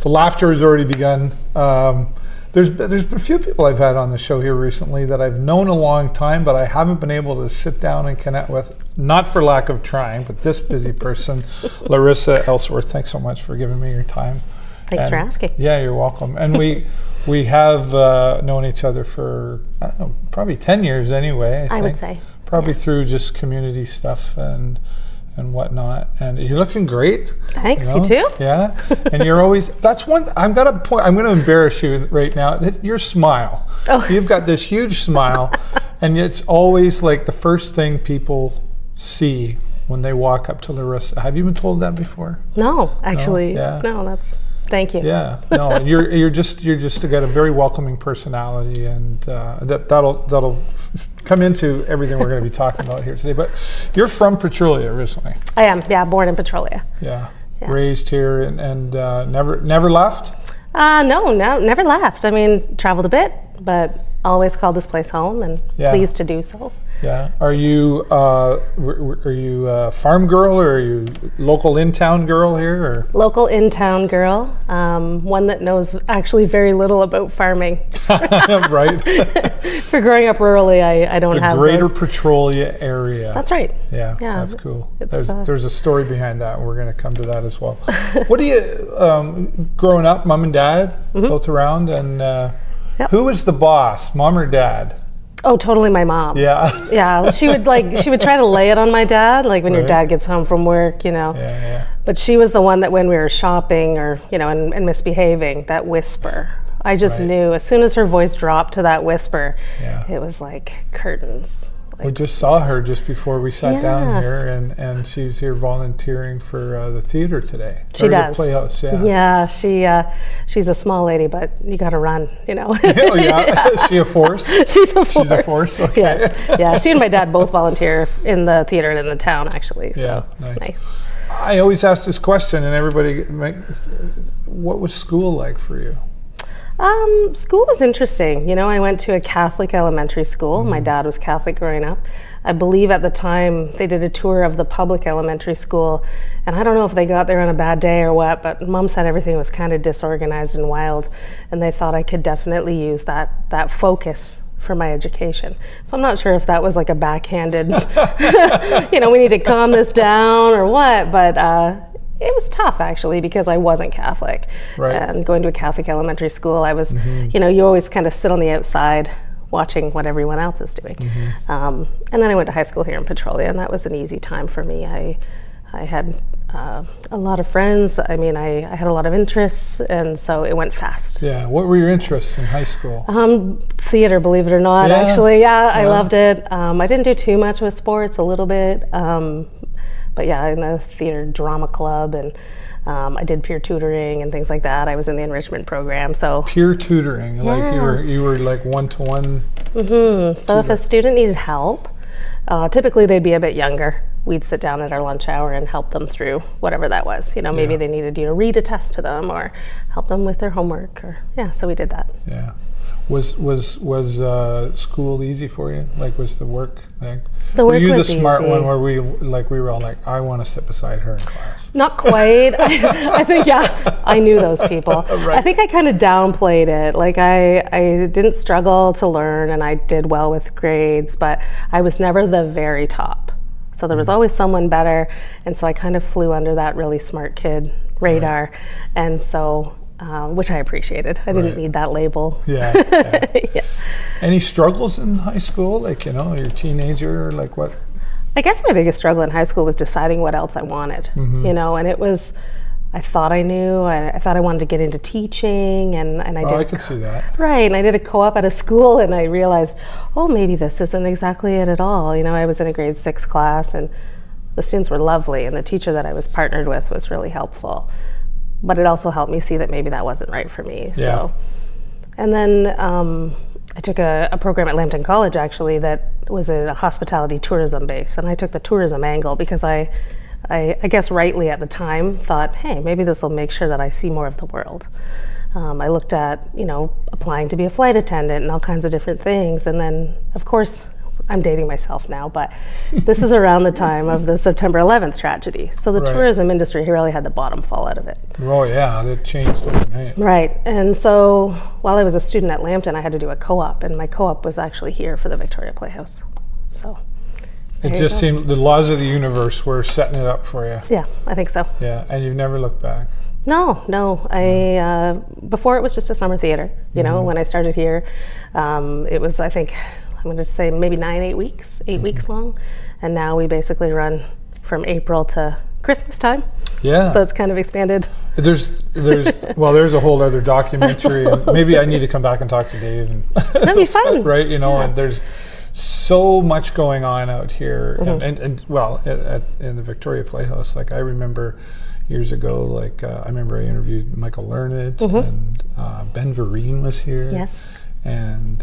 The laughter has already begun. There's been a few people I've had on the show here recently that I've known a long time, but I haven't been able to sit down and connect with, not for lack of trying, but this busy person, Laurissa Ellsworth. Thanks so much for giving me your time. Thanks for asking. Yeah, you're welcome. And we have known each other for, I don't know, probably 10 years anyway, I would say. Probably through just community stuff and whatnot. And you're looking great. Thanks, you too. Yeah. And you're always, that's one, I've got a point, I'm going to embarrass you right now. Your smile. Oh. You've got this huge smile, and it's always like the first thing people see when they walk up to Laurissa. Have you been told that before? No, actually. No, yeah. No, that's, thank you. Yeah. No, you're just got a very welcoming personality, and that'll come into everything we're going to be talking about here today. But you're from Petrolia originally. I am. Yeah, born in Petrolia. Yeah. Raised here and never left? No, never left. I mean, traveled a bit, but always called this place home, and pleased to do so. Yeah. Are you a farm girl, or are you local in-town girl here? Or? Local in-town girl. One that knows actually very little about farming. Right. For growing up rurally, I don't have the greater Petrolia area. That's right. Yeah, that's cool. There's a story behind that, and we're going to come to that as well. What do you, growing up, mom and dad, both around, and who was the boss, mom or dad? Oh, totally my mom. Yeah. Yeah, she would try to lay it on my dad, like when your dad gets home from work, Yeah. But she was the one that when we were shopping or, and misbehaving, that whisper. I just knew as soon as her voice dropped to that whisper, it was like curtains. We just saw her just before we sat down here, and she's here volunteering for the theater today. She does. The Playhouse, Yeah, she's a small lady, but you got to run, Oh, yeah. Is she a force? She's a force. She's a force, okay. Yes. Yeah, she and my dad both volunteer in the theater and in the town, actually, so it's nice. I always ask this question, and everybody, what was school like for you? School was interesting. I went to a Catholic elementary school. My dad was Catholic growing up. I believe at the time they did a tour of the public elementary school, and I don't know if they got there on a bad day or what, but Mom said everything was kind of disorganized and wild, and they thought I could definitely use that focus for my education. So I'm not sure if that was like a backhanded, we need to calm this down or what, but it was tough actually because I wasn't Catholic. Right. And going to a Catholic elementary school, I was, you always kind of sit on the outside watching what everyone else is doing. And then I went to high school here in Petrolia, and that was an easy time for me. I had a lot of friends. I mean, I had a lot of interests, and so it went fast. Yeah. What were your interests in high school? Theater, believe it or not. Actually, I loved it. I didn't do too much with sports, a little bit. But yeah, in the theater drama club, and I did peer tutoring and things like that. I was in the enrichment program, so peer tutoring, like you were like one-to-one. So if a student needed help, typically they'd be a bit younger. We'd sit down at our lunch hour and help them through whatever that was. Maybe they needed you to read a test to them or help them with their homework, or so we did that. Yeah. Was school easy for you? Like, was the work like? The work were you was the smart easy. one where we were all like, I want to sit beside her in class? Not quite. I think I knew those people. Right. I think I kind of downplayed it. Like I didn't struggle to learn, and I did well with grades, but I was never the very top. So there was always someone better, and so I kind of flew under that really smart kid radar, and so. Which I appreciated. I didn't need that label. Yeah. Any struggles in high school? Like, you're a teenager, or like what? I guess my biggest struggle in high school was deciding what else I wanted, and it was, I thought I knew, I thought I wanted to get into teaching, and I did. I could see that. Right, and I did a co-op at a school, and I realized, maybe this isn't exactly it at all. I was in a grade 6 class, and the students were lovely, and the teacher that I was partnered with was really helpful. But it also helped me see that maybe that wasn't right for me. Yeah. So, and then I took a program at Lambton College actually that was a hospitality tourism base, and I took the tourism angle because I guess rightly at the time thought, hey, maybe this will make sure that I see more of the world. I looked at applying to be a flight attendant and all kinds of different things, and then of course I'm dating myself now, but this is around the time of the September 11th tragedy. So the Right. tourism industry really had the bottom fall out of it. Oh yeah, that changed overnight. Right. And so while I was a student at Lambton, I had to do a co-op, and my co-op was actually here for the Victoria Playhouse. So It there you just go. seemed the laws of the universe were setting it up for you. Yeah, I think so. Yeah, and you've never looked back. No. I before it was just a summer theater. You know, when I started here, it was, I think, I'm going to say maybe 8 weeks, 8 weeks long, and now we basically run from April to Christmas time. Yeah. So it's kind of expanded. There's well, there's a whole other documentary. And maybe I need to come back and talk to Dave. And That'd be fun. right? You know, Yeah. and there's so much going on out here, and well, in the Victoria Playhouse. Like I remember years ago, like I remember I interviewed Michael Learned, and Ben Vereen was here. Yes. And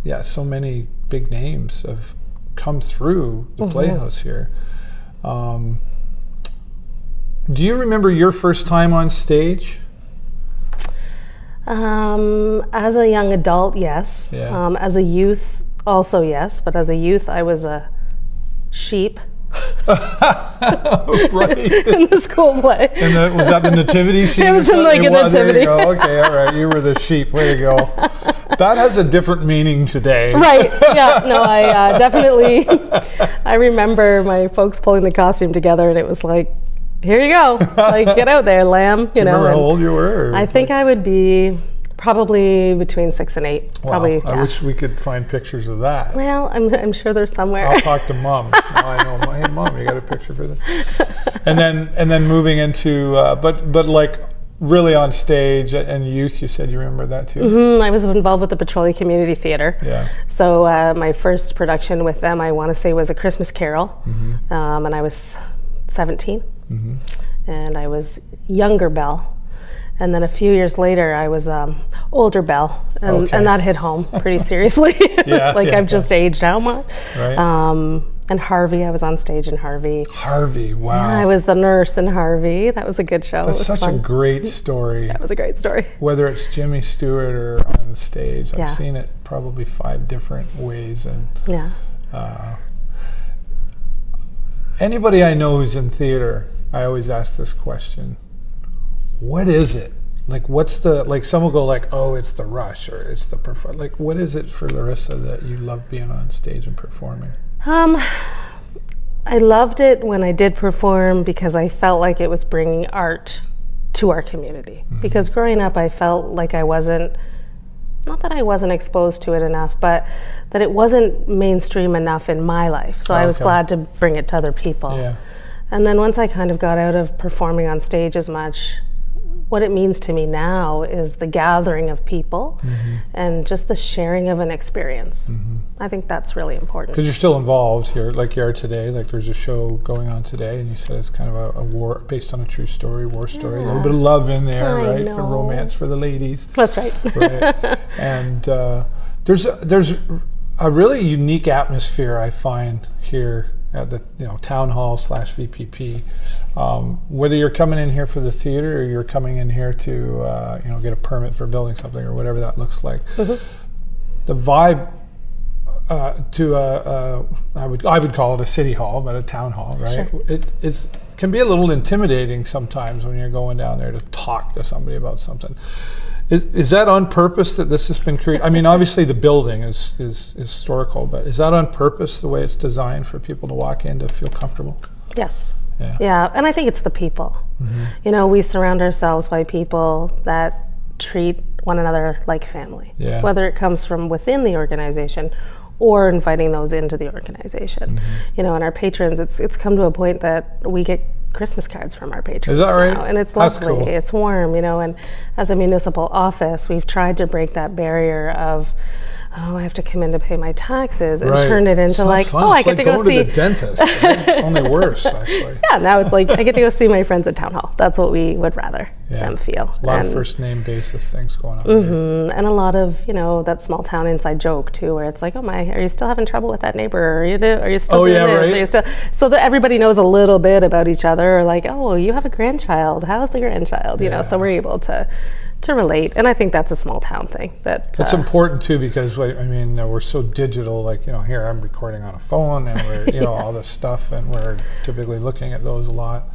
yeah, so many big names have come through the Playhouse here. Do you remember your first time on stage? As a young adult, yes. Yeah. As a youth, also yes. But as a youth, I was a sheep Right. in the school play. And was that the nativity scene? It was or in, like, something? a It was, there you nativity. go. Okay, all right. You were the sheep. Way to go. That has a different meaning today. Right. Yeah. No, I definitely. I remember my folks pulling the costume together, and it was like, "Here you go. Like, get out there, lamb." You know. Remember how and old you were? Or I think I would be probably between 6 and 8. Wow, Probably. I Yeah. wish we could find pictures of that. Well, I'm sure there's somewhere. I'll talk to Mom. Now I know. Hey, Mom, you got a picture for this? And then moving into, but like really on stage and youth. You said you remember that too. I was involved with the Petrolia Community Theatre. Yeah. So my first production with them, I want to say, was A Christmas Carol, and I was 17, and I was younger Belle. And then a few years later, I was older Belle, and, Okay. and that hit home pretty seriously. It Yeah, was like, yeah, I've just aged out much. Right. And Harvey, I was on stage in Harvey. Harvey. Wow. I was the nurse in Harvey. That was a good show. That's it was such fun. a great story. That was a great story. Whether it's Jimmy Stewart or on the stage, I've Yeah. seen it probably 5 different ways. And Yeah. anybody I know who's in theater, I always ask this question: what is it? Like, what's the, like, some will go like, oh, it's the rush, or it's the like, what is it for Laurissa that you love being on stage and performing? I loved it when I did perform because I felt like it was bringing art to our community. Because growing up, I felt like I wasn't, not that I wasn't exposed to it enough, but that it wasn't mainstream enough in my life. So I was Okay. glad to bring it to other people. Yeah. And then once I kind of got out of performing on stage as much, what it means to me now is the gathering of people and just the sharing of an experience. I think that's really important. Because you're still involved here, like you are today. Like, there's a show going on today, and you said it's kind of a war, based on a true story, war story. A little bit of love in there, I right? For know. romance for the ladies. That's right. Right. And there's a really unique atmosphere I find here at the town hall / VPP. Whether you're coming in here for the theater or you're coming in here to get a permit for building something or whatever that looks like, the vibe I would call it a city hall, but a town hall, right? Sure. It can be a little intimidating sometimes when you're going down there to talk to somebody about something. Is that on purpose that this has been created? I mean, obviously the building is historical, but is that on purpose the way it's designed for people to walk in to feel comfortable? Yes. Yeah. Yeah, and I think it's the people. We surround ourselves by people that treat one another like family. Yeah. Whether it comes from within the organization or inviting those into the organization. And our patrons, it's come to a point that we get Christmas cards from our patrons. Is that right? now, and it's That's lovely. cool. It's warm, and as a municipal office, we've tried to break that barrier of, oh, I have to come in to pay my taxes, and Right. turn it It's into not like, fun. oh, I It's get like to go going see to the dentist. Right? Only worse, actually. Yeah, now it's like I get to go see my friends at town hall. That's what we would rather them feel. A lot and, of first name basis things going on. Here. and a lot of that small town inside joke too, where it's like, oh my, are you still having trouble with that neighbor? Are you still Oh, doing yeah, this? right. Are you still, so that everybody knows a little bit about each other. Or like, oh, you have a grandchild. How's the grandchild? Yeah. So we're able to to relate. And I think that's a small town thing. It's important too, because I mean, we're so digital, like, here I'm recording on a phone and we're, all this stuff, and we're typically looking at those a lot.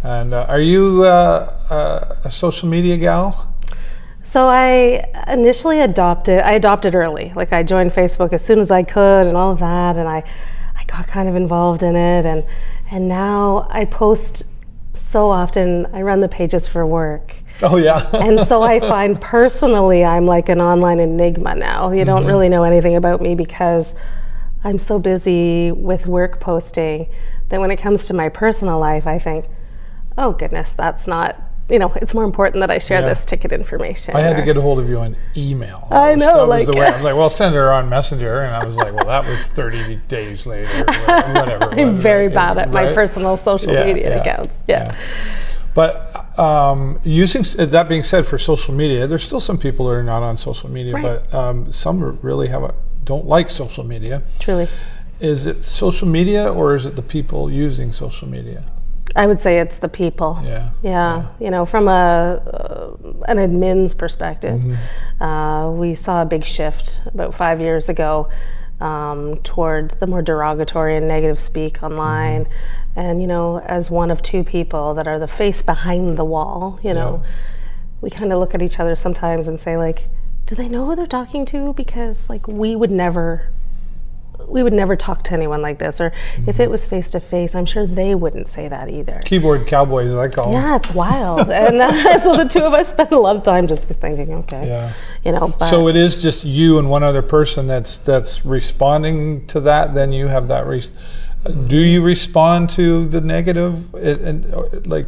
And are you a social media gal? So I initially adopted early. Like, I joined Facebook as soon as I could and all of that, and I got kind of involved in it, and now I post so often. I run the pages for work. Oh yeah. And so I find personally I'm like an online enigma now. You don't really know anything about me because I'm so busy with work posting that when it comes to my personal life, I think, oh goodness, that's not, it's more important that I share this ticket information. I had to get a hold of you on email. That was the way. I was like, well, send her on Messenger, and I was like, well, that was 30 days later, whatever. I'm very bad at my personal social media accounts. Yeah. But using that being said, for social media, there's still some people that are not on social media, but some really don't like social media. Truly. Is it social media, or is it the people using social media? I would say it's the people. Yeah. From an admin's perspective, we saw a big shift about 5 years ago toward the more derogatory and negative speak online. And, as one of two people that are the face behind the wall, we kind of look at each other sometimes and say, like, do they know who they're talking to? Because, like, we would never talk to anyone like this. Or if it was face to face, I'm sure they wouldn't say that either. Keyboard cowboys, I call them. Yeah, it's wild. And so the two of us spend a lot of time just thinking, okay, But so it is just you and one other person that's responding to that. Then you have that. Do you respond to the negative,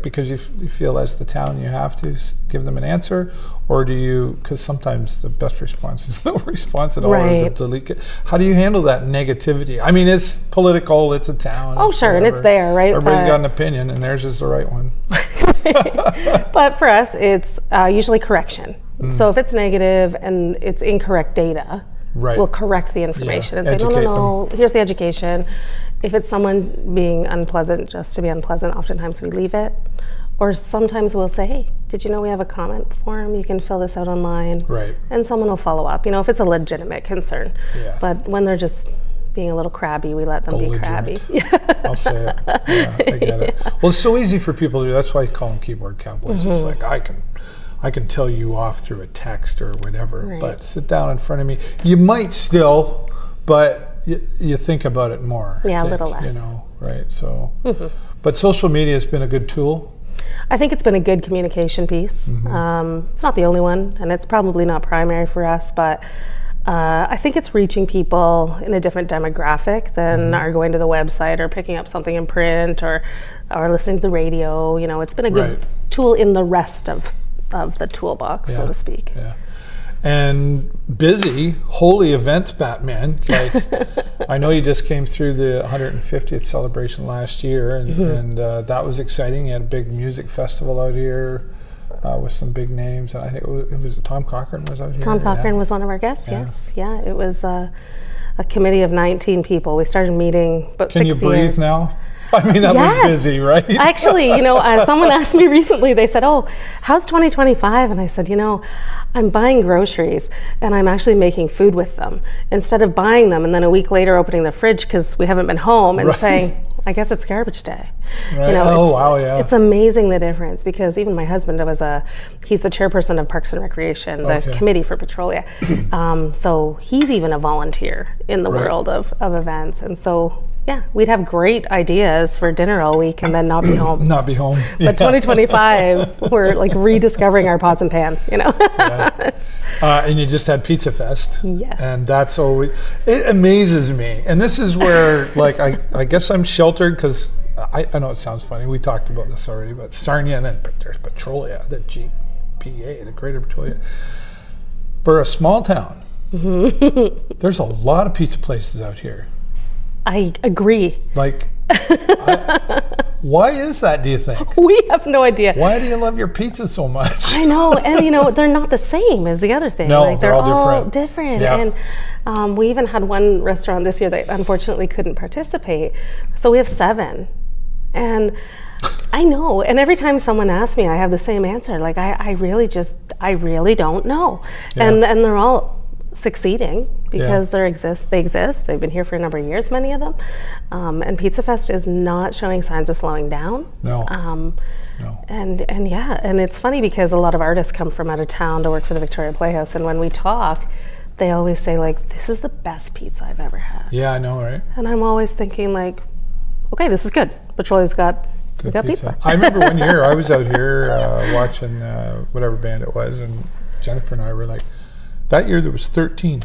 because you feel as the town you have to give them an answer, or do you? Because sometimes the best response is no response at all, or to delete it. How do you handle that negativity? I mean, it's political. It's a town. Oh, sure, and it's there, right? Everybody's got an opinion, and theirs is the right one. But for us, it's usually correction. So if it's negative and it's incorrect data, we'll correct the information and say, no, here's the education. If it's someone being unpleasant just to be unpleasant, oftentimes we leave it. Or sometimes we'll say, hey, did you know we have a comment form? You can fill this out online. Right. And someone will follow up, if it's a legitimate concern. Yeah. But when they're just being a little crabby, we let them be crabby. I'll say it. Yeah, I get it. Well, it's so easy for people to do. That's why I call them keyboard cowboys. It's like, I can tell you off through a text or whatever, but sit down in front of me. You might still, but you think about it more. Yeah, a little less. Right? So, but social media has been a good tool. I think it's been a good communication piece. It's not the only one, and it's probably not primary for us, but I think it's reaching people in a different demographic than are going to the website or picking up something in print or listening to the radio. It's been a good tool in the rest of the toolbox, so to speak. Yeah. And busy, holy events, Batman. Like, I know you just came through the 150th celebration last year, and that was exciting. You had a big music festival out here with some big names. And I think it was Tom Cochran was out here. Tom Cochran was one of our guests, yes. Yeah, it was a committee of 19 people. We started meeting about 6 years. Can you breathe now? I mean, that was busy, right? Actually, someone asked me recently, they said, oh, how's 2025? And I said, I'm buying groceries and I'm actually making food with them instead of buying them and then a week later opening the fridge because we haven't been home and saying, I guess it's garbage day. Right. It's amazing the difference, because even my husband he's the chairperson of Parks and Recreation, the committee for Petrolia. So he's even a volunteer in the world of events. And so, we'd have great ideas for dinner all week and then not be home. But 2025, we're like rediscovering our pots and pans, And you just had Pizza Fest. Yes. And that's always, it amazes me. And this is where, like, I guess I'm sheltered because I know it sounds funny. We talked about this already, but Sarnia, and then there's Petrolia, the GPA, the Greater Petrolia. For a small town, there's a lot of pizza places out here. I agree. Like, why is that, do you think? We have no idea. Why do you love your pizza so much? I know, and they're not the same as the other thing. No, like, they're all different. Yep. And we even had one restaurant this year that unfortunately couldn't participate. So we have 7. And I know, and every time someone asks me, I have the same answer. Like I really don't know. Yeah. And they're all succeeding because they exist. They've been here for a number of years, many of them. And Pizza Fest is not showing signs of slowing down. No. No. And it's funny because a lot of artists come from out of town to work for the Victorian Playhouse, and when we talk, they always say like, "This is the best pizza I've ever had." Yeah, I know, right? And I'm always thinking like, "Okay, this is good. Petrolia's got pizza." I remember one year I was out here watching whatever band it was, and Jennifer and I were like, that year there was 13.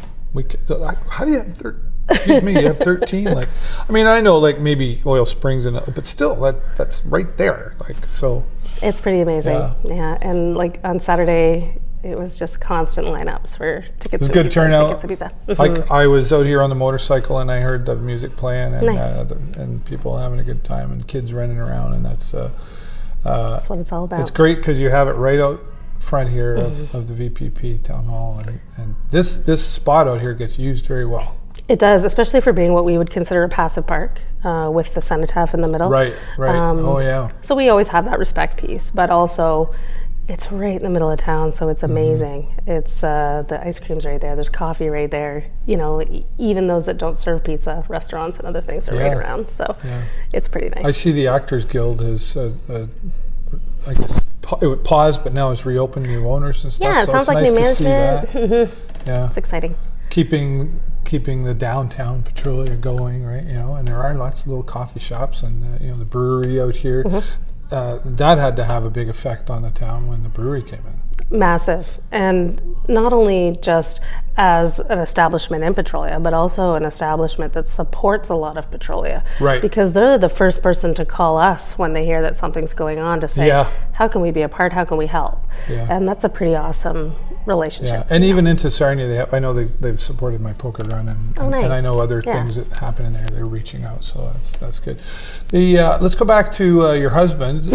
How do you have 13? Excuse me, you have 13? Like, I mean, I know like maybe Oil Springs, but still, that's right there. Like, so. It's pretty amazing. Yeah. And like on Saturday, it was just constant lineups for tickets. It was a good turnout. Tickets and pizza. Like I was out here on the motorcycle and I heard the music playing and Nice. And people having a good time and kids running around, and that's what it's all about. It's great because you have it right out front here of the VPP town hall, and this spot out here gets used very well. It does, especially for being what we would consider a passive park with the cenotaph in the middle. Right. Oh yeah. So we always have that respect piece, but also it's right in the middle of town, so it's amazing. It's the ice cream's right there. There's coffee right there. You know, even those that don't serve pizza, restaurants and other things are right around. So it's pretty nice. I see the Actors Guild has, I guess, it would pause, but now it's reopened, new owners and stuff. Yeah, it so sounds it's like nice new to see management. that. Yeah, it's exciting. Keeping the downtown Petrolia going, right? You know, and there are lots of little coffee shops, and you know, the brewery out here. That had to have a big effect on the town when the brewery came in. Massive, and not only just as an establishment in Petrolia, but also an establishment that supports a lot of Petrolia. Right. Because they're the first person to call us when they hear that something's going on to say, how can we be a part? How can we help? Yeah. And that's a pretty awesome relationship. Yeah, and even into Sarnia, I know they've supported my poker run, and nice. And I know other things that happen in there. They're reaching out, so that's good. Let's go back to your husband.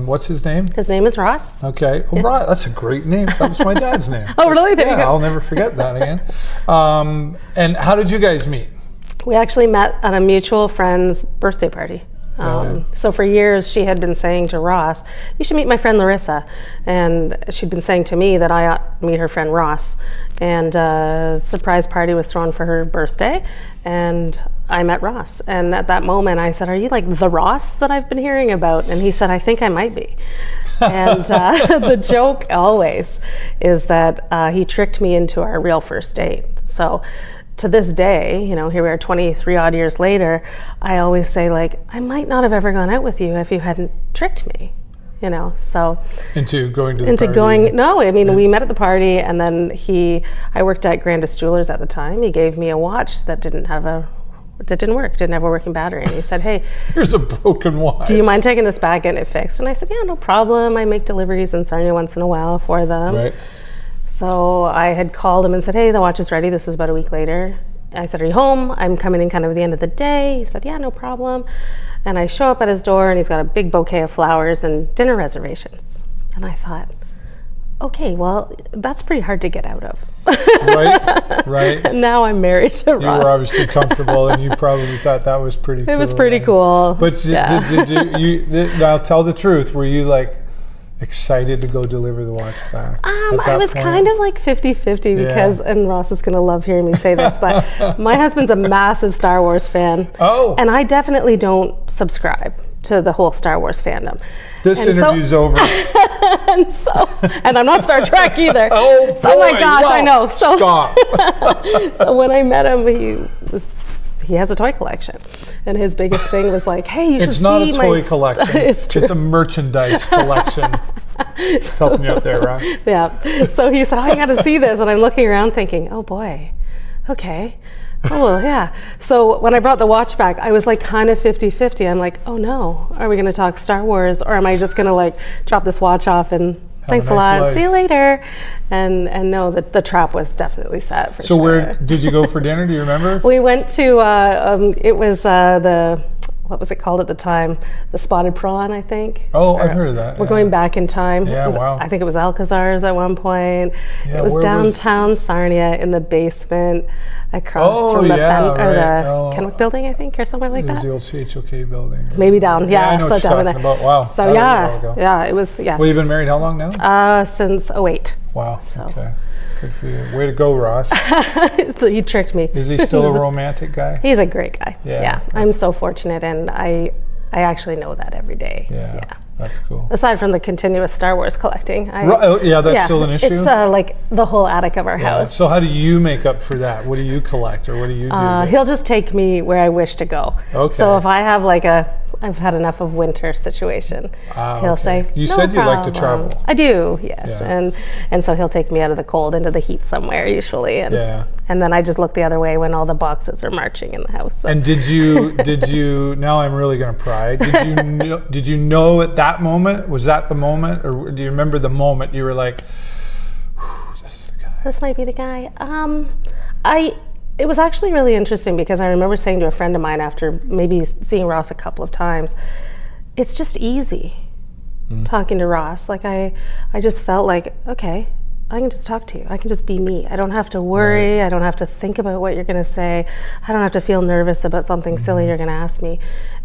What's his name? His name is Ross. Okay, Ross. That's a great name. That was my dad's name. Oh, really? There you go. I'll never forget that again. And how did you guys meet? We actually met at a mutual friend's birthday party. So for years she had been saying to Ross, "You should meet my friend Laurissa," and she'd been saying to me that I ought to meet her friend Ross. And a surprise party was thrown for her birthday, and I met Ross. And at that moment I said, "Are you like the Ross that I've been hearing about?" And he said, "I think I might be." And the joke always is that he tricked me into our real first date. So to this day, you know, here we are 23 odd years later, I always say like, I might not have ever gone out with you if you hadn't tricked me, you know, so. Into going to the party? No, I mean, we met at the party, and then I worked at Grandis Jewelers at the time. He gave me a watch that didn't work, didn't have a working battery. And he said, "Hey, here's a broken watch. Do you mind taking this back and getting it fixed?" And I said, "Yeah, no problem. I make deliveries in Sarnia once in a while for them." Right. So I had called him and said, "Hey, the watch is ready." This is about a week later. I said, "Are you home? I'm coming in kind of at the end of the day." He said, "Yeah, no problem." And I show up at his door, and he's got a big bouquet of flowers and dinner reservations. And I thought, okay, well, that's pretty hard to get out of. Right. Now I'm married to Ross. You were obviously comfortable, and you probably thought that was pretty cool. It was pretty cool. But did you now tell the truth, were you like excited to go deliver the watch back? I was kind of like 50-50 because, and Ross is going to love hearing me say this, but my husband's a massive Star Wars fan. Oh. And I definitely don't subscribe to the whole Star Wars fandom. This interview's over. and I'm not Star Trek either. Oh, boy. Oh my gosh, I know. So, stop. So when I met him, he has a toy collection, and his biggest thing was like, "Hey, you should see my..." It's not a toy collection. It's true. It's a merchandise collection. Just helping you out there, Ross. Yeah. So he said, "Oh, you got to see this," and I'm looking around thinking, "Oh boy, okay." Oh, well, yeah. So when I brought the watch back, I was like kind of 50-50. I'm like, oh no, are we going to talk Star Wars, or am I just going to like drop this watch off and thanks a lot, see you later? And no, the trap was definitely set for sure. So where did you go for dinner? Do you remember? We went to, it was the what was it called at the time? The spotted prawn, I think. Oh, I've heard of that. We're going back in time. Yeah, wow. I think it was Alcazar's at one point. Yeah, it was where downtown Sarnia in the basement across from the Kenwick building, I think, or somewhere like It was that. the old CHOK building. Maybe down, Yeah, I know what you're down talking there. about. Wow. So That was a while ago. yeah, it was, yes. Well, you've been married how long now? Since 08. Wow. So. Okay. Good for you. Way to go, Ross. You tricked me. Is he still a romantic guy? He's a great guy. Yeah, I'm so fortunate, and I actually know that every day. Yeah. That's cool. Aside from the continuous Star Wars collecting. That's still an issue? It's like the whole attic of our house. So how do you make up for that? What do you collect, or what do you do? He'll just take me where I wish to go. Okay. So if I have I've had enough of winter situation, he'll say, You no said you like to problem." travel. I do, yes. Yeah. And so he'll take me out of the cold into the heat somewhere usually. And then I just look the other way when all the boxes are marching in the house. So. And did you, now I'm really going to pry, did you know at that moment, was that the moment, or do you remember the moment you were like, this is the guy? This might be the guy. It was actually really interesting because I remember saying to a friend of mine after maybe seeing Ross a couple of times, it's just easy talking to Ross. Like I just felt like, okay, I can just talk to you. I can just be me. I don't have to worry. Right. I don't have to think about what you're going to say. I don't have to feel nervous about something silly you're going to ask me.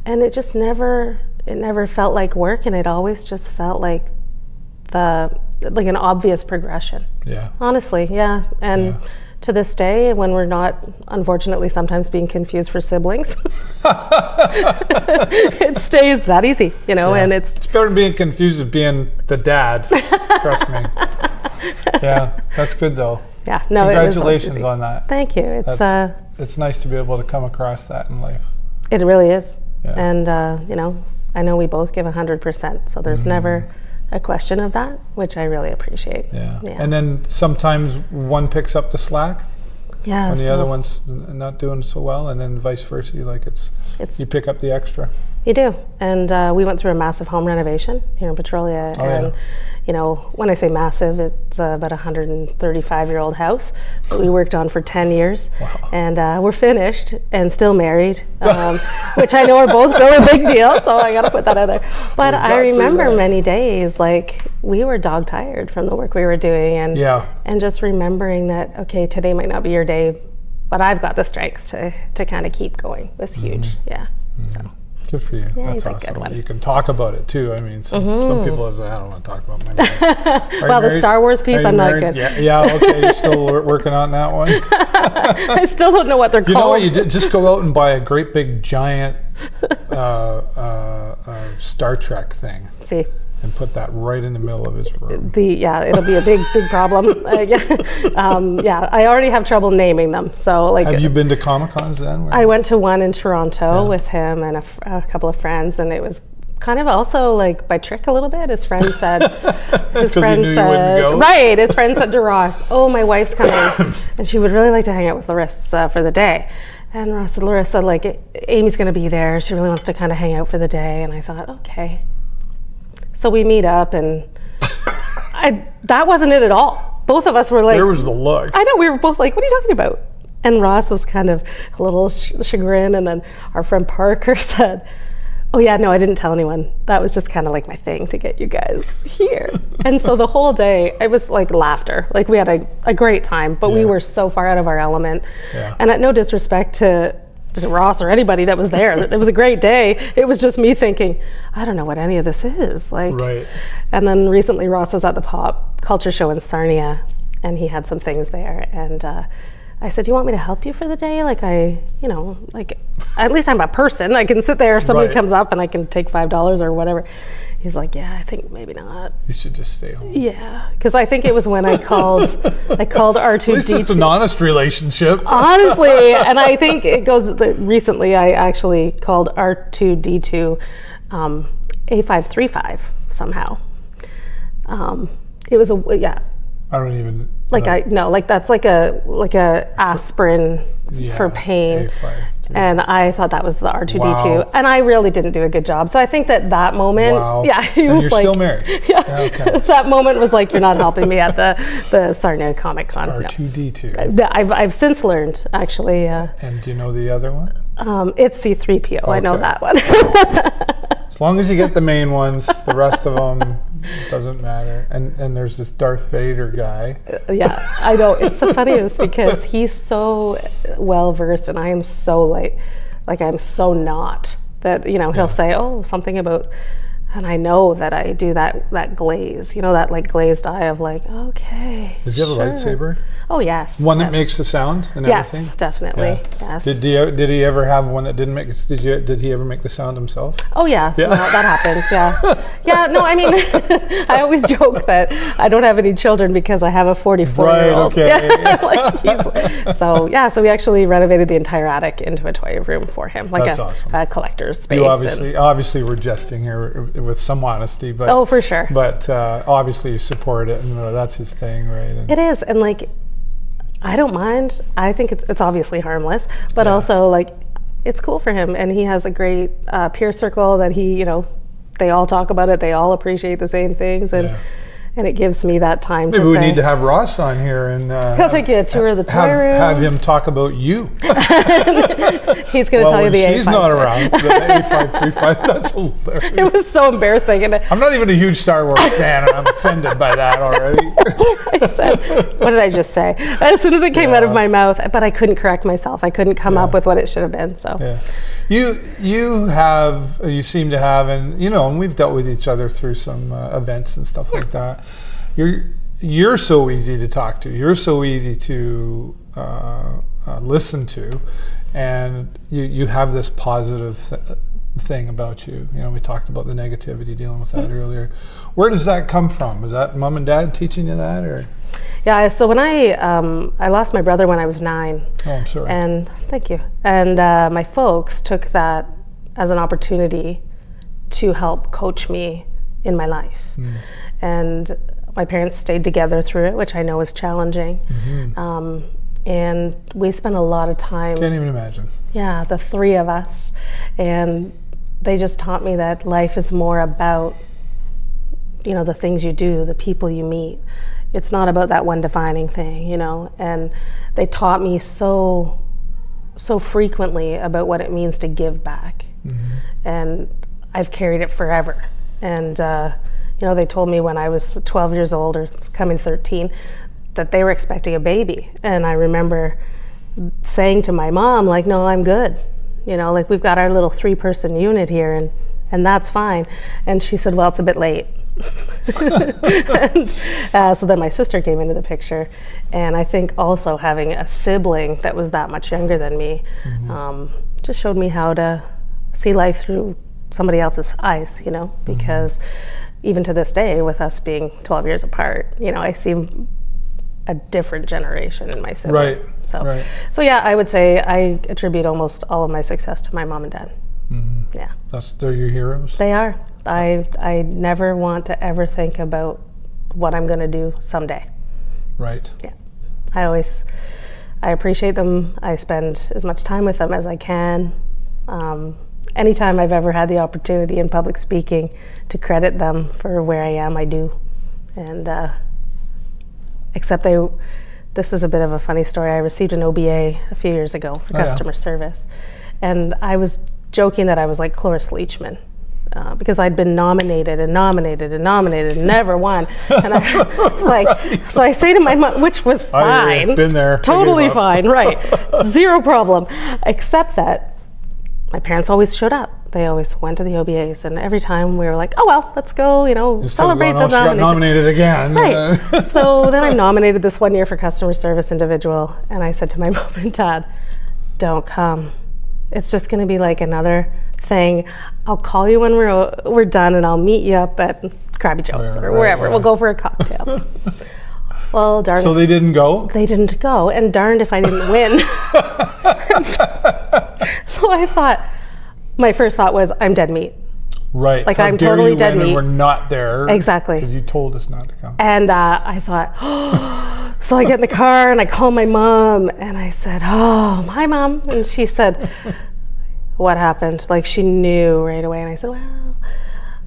And it just never felt like work, and it always just felt like an obvious progression. Yeah. Honestly, yeah. And to this day, when we're not, unfortunately, sometimes being confused for siblings, it stays that easy, and it's better than being confused as being the dad. Trust me. Yeah, that's good though. Yeah, no, congratulations it on that. Thank you. It's nice to be able to come across that in life. It really is. Yeah. And I know we both give 100%, so there's never a question of that, which I really appreciate. Yeah. And then sometimes one picks up the slack when the other one's not doing so well, and then vice versa. You pick up the extra. You do. And we went through a massive home renovation here in Petrolia. When I say massive, it's about a 135-year-old house that we worked on for 10 years. Wow. And we're finished and still married, which I know are both really big deal, so I got to put that out there. But I remember many days, we were dog tired from the work we were doing, and just remembering that, okay, today might not be your day, but I've got the strength to kind of keep going was huge. Yeah. So. Good for you. Yeah, that's he's a awesome. good one. You can talk about it too. I mean, some people say, I don't want to talk about my marriage. Well, the Star Wars piece, I'm not good. Yeah, okay. You're still working on that one? I still don't know what they're called. You know what you did? Just go out and buy a great big giant Star Trek thing. See. And put that right in the middle of his room. It'll be a big problem. I already have trouble naming them. So have you been to Comic-Cons then? I went to one in Toronto with him and a couple of friends, and it was kind of also by trick a little bit. His friend said, his friend said to Ross, "Oh, my wife's coming, and she would really like to hang out with Laurissa for the day." And Ross said, "Laurissa, Amy's going to be there. She really wants to kind of hang out for the day." And I thought, okay. So we meet up, and that wasn't it at all. Both of us were like... There was the look. I know, we were both like, what are you talking about? And Ross was kind of a little chagrined, and then our friend Parker said, oh yeah, no, I didn't tell anyone. That was just kind of my thing to get you guys here. And so the whole day, it was laughter. We had a great time, but we were so far out of our element. Yeah. And at no disrespect to Ross or anybody that was there. It was a great day. It was just me thinking, I don't know what any of this is. Right. And then recently Ross was at the Pop Culture Show in Sarnia, and he had some things there. And I said, do you want me to help you for the day? At least I'm a person. I can sit there if somebody comes up and I can take $5 or whatever. He's like, yeah, I think maybe not. You should just stay home. Yeah, because I think it was when I called R2D2. At least it's an honest relationship. Honestly, and I think it goes, recently I actually called R2D2 A535 somehow. It was I don't even... that's like a aspirin for pain. A5. And I thought that was the R2D2. Wow. And I really didn't do a good job. So I think that moment, he and was you're like... still married. Yeah, okay. That moment was like, you're not helping me at the Sarnia Comic Con. R2D2. No. I've since learned, actually. And do you know the other one? It's C-3PO. I know Okay. that one. As long as you get the main ones, the rest of them doesn't matter. And there's this Darth Vader guy. Yeah, I know. It's the funniest because he's so well versed, and I am so like I'm so not that. He'll say, "Oh, something about," and I know that I do that glaze. That like glazed eye of like, okay. Does he have a lightsaber? Oh yes. One that yes. makes the sound and Yes, everything? definitely. Yeah. Yes. Did he ever have one that didn't make it? Did he ever make the sound himself? Oh yeah, Yeah. no, that happens. Yeah, yeah. No, I mean, I always joke that I don't have any children because I have a 44-year-old. Right. Okay. Yeah, so we actually renovated the entire attic into a toy room for him, like That's awesome. a collector's space. You obviously we're jesting here with some honesty, but Oh, for sure. But obviously you support it, and that's his thing, right? And It is, and like, I don't mind. I think it's obviously harmless, but also like, it's cool for him, and he has a great peer circle that they all talk about it. They all appreciate the same things, and it gives me that time maybe to we say, need to have Ross on here and he'll take you a tour of the toy room. have him talk about you. He's going to Well, tell you when the she's A5 not story. around, the A535, that's hilarious. It was so embarrassing, and I'm not even a huge Star Wars fan, and I'm offended by that already. I said, what did I just say? As soon as it came out of my mouth, but I couldn't correct myself. I couldn't come up with what it should have been. So Yeah. You seem to have, and we've dealt with each other through some events and stuff like that. You're so easy to talk to. You're so easy to listen to, and you have this positive thing about you. We talked about the negativity, dealing with that earlier. Where does that come from? Was that mom and dad teaching you that, or? yeah, so when I lost my brother when I was 9. Oh, I'm sorry. And thank you. And my folks took that as an opportunity to help coach me in my life. And my parents stayed together through it, which I know is challenging. And we spent a lot of time. Can't even imagine. Yeah, the three of us. And they just taught me that life is more about, the things you do, the people you meet. It's not about that one defining thing, And they taught me so frequently about what it means to give back. And I've carried it forever. And, they told me when I was 12 years old or coming 13 that they were expecting a baby. And I remember saying to my mom, like, no, I'm good. We've got our little 3-person unit here and that's fine. And she said, well, it's a bit late. And so then my sister came into the picture. And I think also having a sibling that was that much younger than me just showed me how to see life through somebody else's eyes, because even to this day, with us being 12 years apart, I see a different generation in my sibling. Right. So yeah, I would say I attribute almost all of my success to my mom and dad. Yeah. They're your heroes? They are. I never want to ever think about what I'm going to do someday. Right. Yeah. I appreciate them. I spend as much time with them as I can. Anytime I've ever had the opportunity in public speaking to credit them for where I am, I do. And except this is a bit of a funny story. I received an OBA a few years ago for customer service. And I was joking that I was like Cloris Leachman. Because I'd been nominated and never won. And I was like, so I say to my mom, which was fine. Been there. Totally fine, right. Zero problem. Except that my parents always showed up. They always went to the OBAs, and every time we were like, oh well, let's go, celebrate the nomination. Got nominated again. Right. So then I'm nominated this one year for customer service individual, and I said to my mom and dad, don't come. It's just going to be like another thing. I'll call you when we're done, and I'll meet you up at Krabby Joe's or wherever. We'll go for a cocktail. Well, darn. So they didn't go? They didn't go, and darned if I didn't win. So I thought, my first thought was, I'm dead meat. Right. Like, How I'm dare totally you dead win and meat. we're not there. Exactly. Because you told us not to come. And I thought, oh. So I get in the car and I call my mom and I said, oh, hi, Mom. And she said, what happened? Like, she knew right away. And I said, well,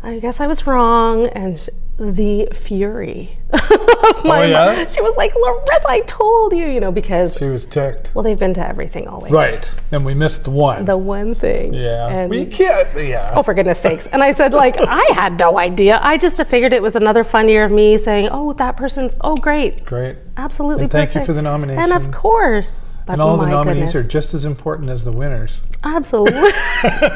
I guess I was wrong. And the fury of my mom, she was like, Laurissa, I told you, you know, because she was ticked. Well, they've been to everything always. Right. And we missed the one thing. Yeah. And, we can't, yeah. Oh, for goodness sakes. And I said, like, I had no idea. I just figured it was another fun year of me saying, oh, that person's, oh, great. Great. Absolutely and thank perfect. you for the nomination. And of course. But and all the nominees are just as important as the winners. Absolutely.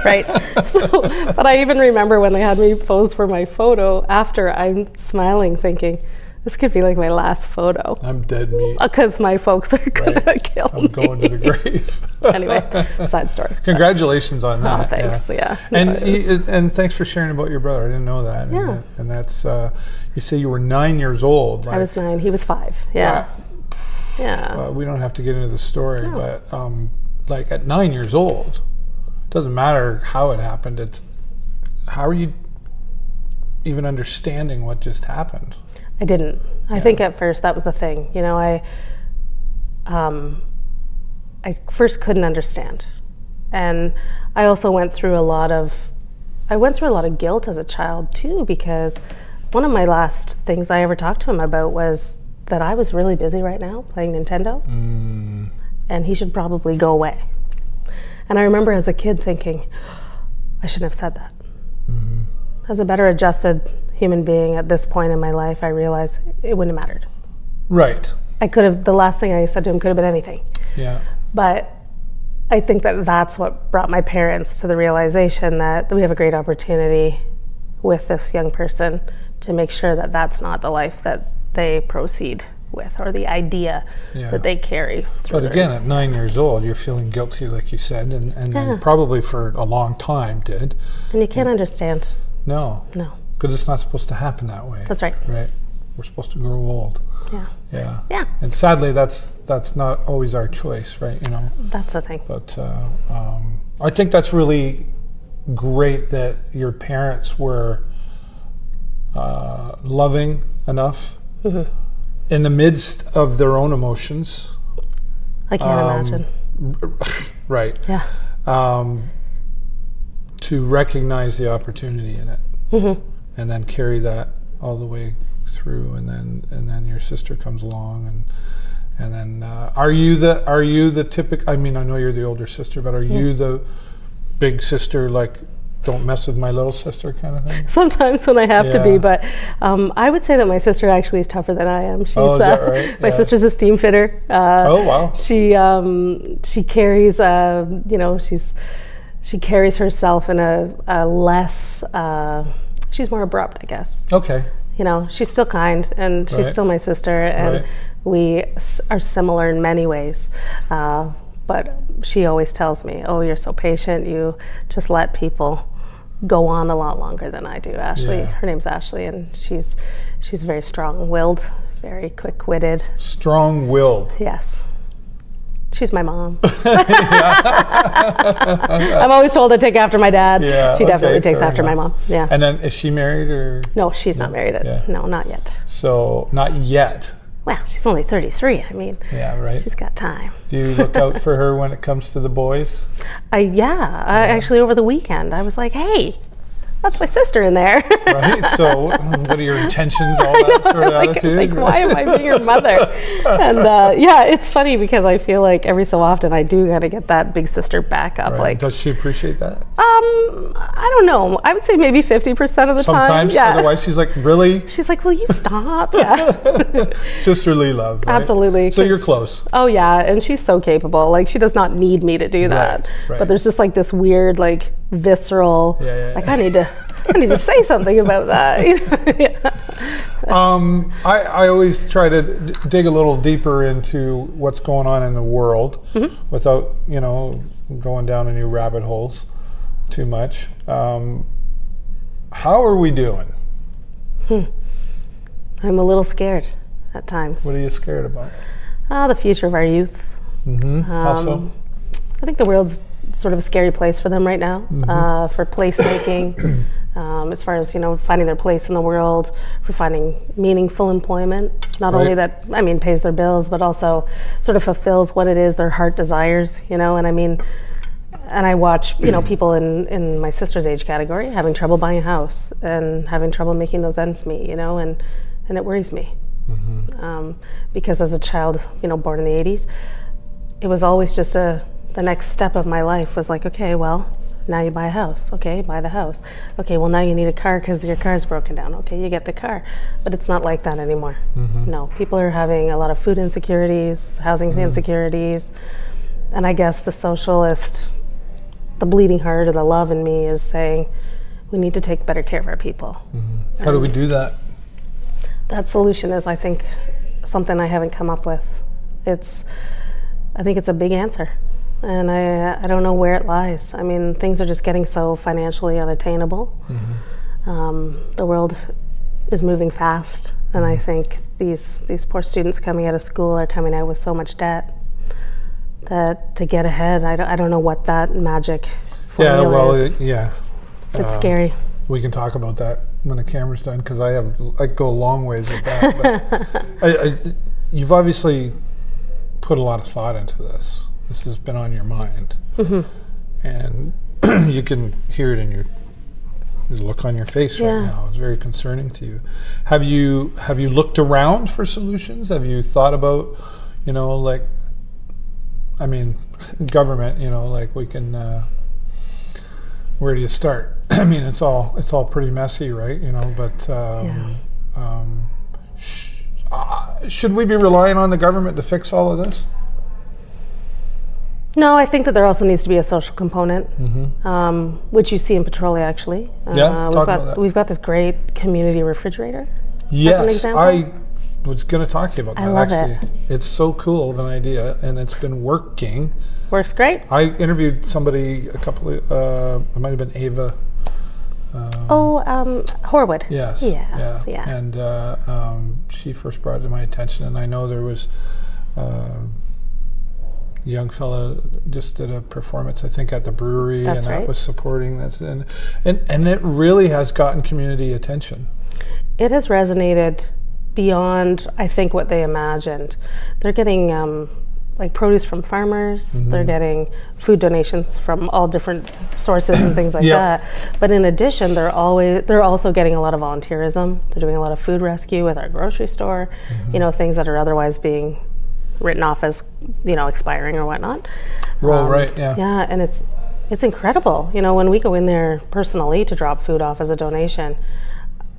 Right. So, but I even remember when they had me pose for my photo after, I'm smiling thinking, this could be like my last photo. I'm dead meat. Because my folks are going to kill me. I'm going to the grave. Anyway, side story. Congratulations on that. Oh, thanks. Yeah. And thanks for sharing about your brother. I didn't know that. Yeah. And that's, you say you were 9 years old. I was 9. He was 5. Yeah. Yeah. Well, we don't have to get into the story, but like at 9 years old, it doesn't matter how it happened. It's how are you even understanding what just happened? I didn't. I think at first that was the thing. You know, I first couldn't understand, and I also went through a lot of guilt as a child too, because one of my last things I ever talked to him about was that I was really busy right now playing Nintendo, and he should probably go away. And I remember as a kid thinking, I shouldn't have said that. Mm-hmm. As a better adjusted human being at this point in my life, I realized it wouldn't have mattered. Right. I could have, the last thing I said to him could have been anything. Yeah. But I think that that's what brought my parents to the realization that we have a great opportunity with this young person to make sure that that's not the life that they proceed with, or the idea that they carry through. But again, at 9 years old, you're feeling guilty, like you said, and then probably for a long time did. And you can't understand. No. Because it's not supposed to happen that way. That's right. Right. We're supposed to grow old. Yeah. And sadly, that's not always our choice, right? You know. That's the thing. But I think that's really great that your parents were loving enough in the midst of their own emotions. I can't imagine. Right. Yeah. To recognize the opportunity in it, and then carry that all the way through, and then your sister comes along, and then are you the typical? I mean, I know you're the older sister, but are you the big sister, like, don't mess with my little sister kind of thing? Sometimes when I have to be, but I would say that my sister actually is tougher than I am. She's is that right? My sister's a steam fitter. Oh wow. She carries she carries herself in a less she's more abrupt, I guess. Okay. You know, she's still kind, and she's still my sister, and we are similar in many ways. But she always tells me, "Oh, you're so patient. You just let people go on a lot longer than I do." Ashley, her name's Ashley, and she's very strong-willed, very quick-witted. Strong-willed. Yes. She's my mom. I'm always told to take after my dad. Yeah, she definitely takes after enough. my mom. Yeah. And then is she married or? No, she's not married. No, not yet. So not yet. Well, she's only 33. I mean, she's got time. Do you look out for her when it comes to the boys? Actually, over the weekend, I was like, hey, that's my sister in there. Right. So what are your intentions, all that sort of attitude? Like, why am I being your mother? And it's funny because I feel like every so often I do kind of get that big sister back up. Right. Like, does she appreciate that? I don't know. I would say maybe 50% of the time. Sometimes, otherwise she's like, really? She's like, will you stop? Yeah. Sisterly love, right? Absolutely. So you're close. Oh yeah, and she's so capable. Like, she does not need me to do that. Right. But there's just like this weird, like, visceral, like, I need to say something about that. I always try to dig a little deeper into what's going on in the world without, going down any rabbit holes too much. How are we doing? I'm a little scared at times. What are you scared about? The future of our youth. How so? I think the world's sort of a scary place for them right now, for placemaking, as far as, finding their place in the world, for finding meaningful employment. Not only that, pays their bills, but also sort of fulfills what it is their heart desires, and And I watch, people in my sister's age category having trouble buying a house and having trouble making those ends meet, and it worries me. Because as a child, born in the 80s, it was always just the next step of my life was like, okay, well, now you buy a house. Okay, buy the house. Okay, well, now you need a car because your car's broken down. Okay, you get the car. But it's not like that anymore. No, people are having a lot of food insecurities, housing insecurities. And I guess the bleeding heart or the love in me is saying, we need to take better care of our people. How do we do that? That solution is, I think, something I haven't come up with. I think it's a big answer. And I don't know where it lies. I mean, things are just getting so financially unattainable. The world is moving fast, and I think these poor students coming out of school are coming out with so much debt that to get ahead, I don't know what that magic formula is. It's scary. We can talk about that when the camera's done, because I go a long ways with that. But you've obviously put a lot of thought into this. This has been on your mind, and you can hear it in your look on your face right now. It's very concerning to you. Have you looked around for solutions? Have you thought about, government? We can. Where do you start? I mean, it's all pretty messy, right? But should we be relying on the government to fix all of this? No, I think that there also needs to be a social component, which you see in Petrolia, actually. We've got this great community refrigerator. Yes, as an example. I was going to talk to you about that. I love actually. It's so cool of an idea, and it's been working. Works great. I interviewed somebody it might have been Ava. Horwood. Yes. Yeah. And she first brought it to my attention, and I know there was. Young fella just did a performance, I think, at the brewery, that was supporting this, and it really has gotten community attention. It has resonated beyond, I think, what they imagined. They're getting produce from farmers. They're getting food donations from all different sources and things like that. But in addition, they're also getting a lot of volunteerism. They're doing a lot of food rescue with our grocery store. Things that are otherwise being written off as expiring or whatnot. Yeah, and it's incredible. When we go in there personally to drop food off as a donation,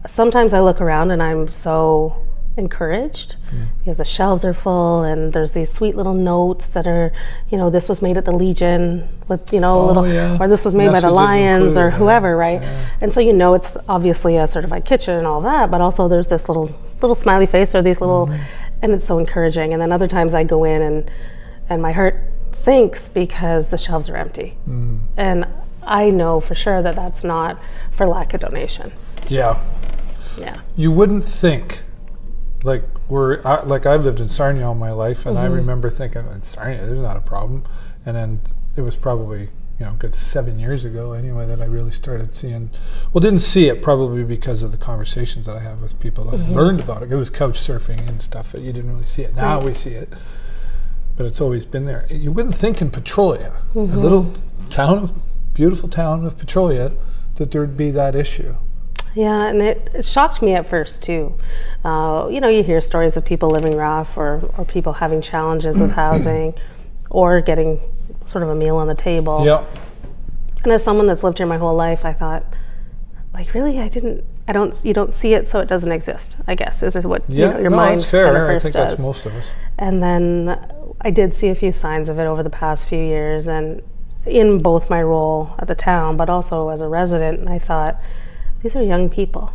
sometimes I look around and I'm so encouraged because the shelves are full and there's these sweet little notes that are, this was made at the Legion with, or this was made by the Lions or whoever, right? And so it's obviously a certified kitchen and all that, but also there's this little smiley face or these little, and it's so encouraging. And then other times I go in and my heart sinks because the shelves are empty. And I know for sure that that's not for lack of donation. Yeah. You wouldn't think, I've lived in Sarnia all my life, and I remember thinking, in Sarnia, there's not a problem. And then it was probably, a good 7 years ago anyway, that I really started seeing, didn't see it probably because of the conversations that I have with people that learned about it. It was couch surfing and stuff, but you didn't really see it. Now we see it, but it's always been there. You wouldn't think in Petrolia, a little beautiful town of Petrolia, that there'd be that issue. Yeah, and it shocked me at first too. You hear stories of people living rough or people having challenges with housing or getting sort of a meal on the table. Yeah. And as someone that's lived here my whole life, I thought, really, you don't see it, so it doesn't exist, I guess, is what your mind that's fair. kind of first I think does. that's most of us. And then I did see a few signs of it over the past few years, and in both my role at the town, but also as a resident, and I thought, these are young people.